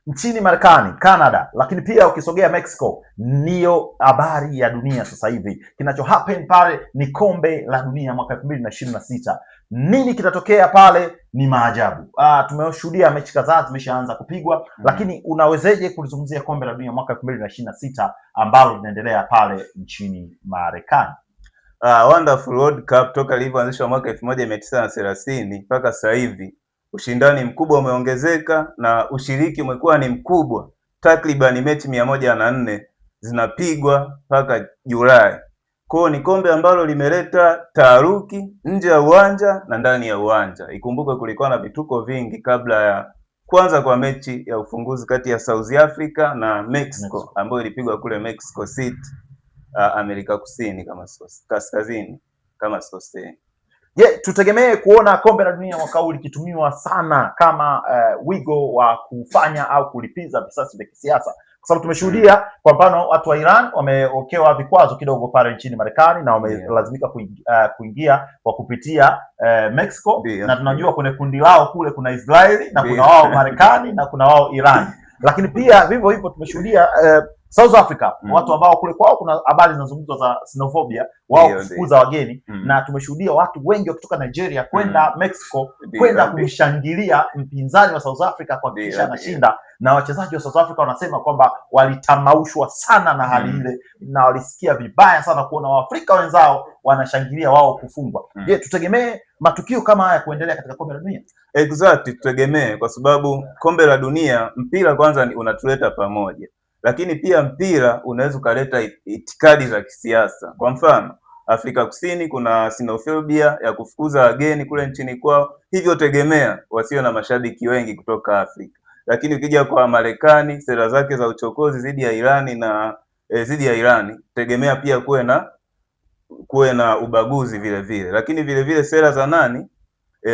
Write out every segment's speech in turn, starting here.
nchini Marekani, Canada, lakini pia ukisogea Mexico, ndiyo habari ya dunia sasa hivi. Kinacho happen pale ni kombe la dunia mwaka 2026. Nini kitatokea pale? Ni maajabu. Tumeshuhudia mechi kadhaa zimeshaanza kupigwa, lakini unawezeje kulizungumzia kombe la dunia mwaka 2026 ambalo linaendelea pale nchini Marekani? Wonderful World Cup toka lilivyoanzishwa mwaka 1930 mpaka sasa hivi ushindani mkubwa umeongezeka na ushiriki umekuwa ni mkubwa. Takriban mechi 104 zinapigwa mpaka Julai. Kwa ni kombe ambalo limeleta taharuki nje ya uwanja na ndani ya uwanja. Ikumbuke kulikuwa na vituko vingi kabla ya kwanza kwa mechi ya ufunguzi kati ya South Africa na Mexico ambayo ilipigwa kule Mexico City, Amerika Kusini kaskazini kama sikosei. Tutegemee kuona kombe la dunia mwaka huu likitumiwa sana kama wigo wa kufanya au kulipiza visasi vya kisiasa, kwa sababu tumeshuhudia kwa mfano watu wa Iran wamewekewa vikwazo kidogo pale nchini Marekani na wamelazimika kuingia kwa kupitia Mexico, na tunajua kwenye kundi lao kule kuna Israeli na kuna wao Marekani na kuna wao Iran. Lakini pia vivyo hivyo tumeshuhudia South Africa, watu ambao kule kwao kuna habari zinazungumzwa za xenophobia, wao kufukuza wageni, na tumeshuhudia watu wengi kutoka Nigeria kwenda Mexico kwenda kumshangilia mpinzani wa South Africa kwa kisha anashinda, na wachezaji wa South Africa wanasema kwamba walitamaushwa sana na hali ile na walisikia vibaya sana kuona Waafrika wenzao wanashangilia wao kufungwa. Tutegemee matukio kama haya kuendelea katika kombe la dunia? Exactly, tutegemee, kwa sababu kombe la dunia, mpira kwanza unatuleta pamoja, lakini pia mpira unaweza ukaleta itikadi za kisiasa. Kwa mfano, Afrika Kusini kuna xenophobia ya kufukuza wageni kule nchini kwao, hivyo tegemea wasio na mashabiki wengi kutoka Afrika. Lakini ukija kwa Marekani, sera zake za uchokozi dhidi ya Irani tegemea pia kuwe na ubaguzi vile vile. Lakini vile vile sera za nani?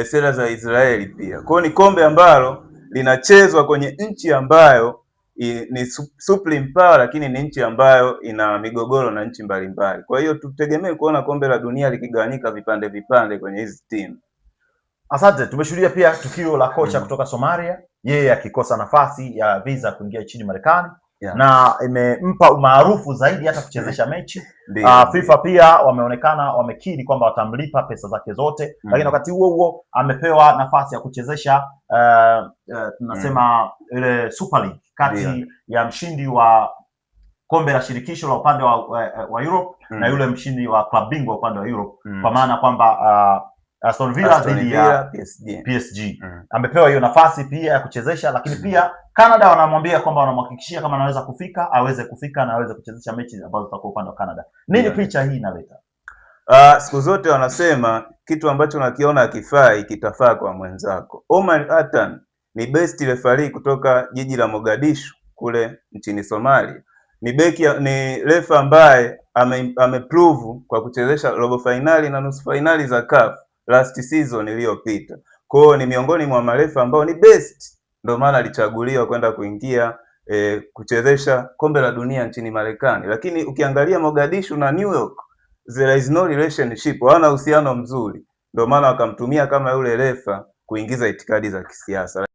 Sera za Israeli pia. Kwa hiyo ni kombe ambalo linachezwa kwenye nchi ambayo ni supreme power, lakini ni nchi ambayo ina migogoro na nchi mbalimbali. Kwa hiyo tutegemee kuona kombe la dunia likigawanyika vipande vipande kwenye hizi timu. Asante. Tumeshuhudia pia tukio la kocha kutoka Somalia, yeye akikosa nafasi ya visa kuingia nchini Marekani, na imempa umaarufu zaidi hata kuchezesha mechi. FIFA pia wameonekana wamekiri kwamba watamlipa pesa zake zote, lakini wakati huo huo amepewa nafasi ya kuchezesha tunasema ile Super League kati ya mshindi wa kombe la shirikisho la upande wa Europe na yule mshindi wa club bingwa upande wa Europe, kwa maana kwamba Aston Villa dhidi ya PSG. Amepewa hiyo nafasi pia ya kuchezesha, lakini pia Canada wanamwambia kwamba wanamhakikishia kama anaweza kufika aweze kufika na aweze kuchezesha mechi ambazo zitakuwa upande wa Canada. Nini picha hii inaleta? Siku zote wanasema kitu ambacho unakiona hakifai kitafaa kwa mwenzako. Omar Attan ni best referee kutoka jiji la Mogadishu kule nchini Somalia. Ni refa ambaye ameprove kwa kuchezesha robo finali na nusu finali za CAF last season iliyopita. Kwa hiyo ni miongoni mwa marefa ambao ni best, ndio maana alichaguliwa kwenda kuingia kuchezesha kombe la dunia nchini Marekani. Lakini ukiangalia Mogadishu na New York, there is no relationship, hawana uhusiano mzuri, ndio maana wakamtumia kama yule refa kuingiza itikadi za kisiasa.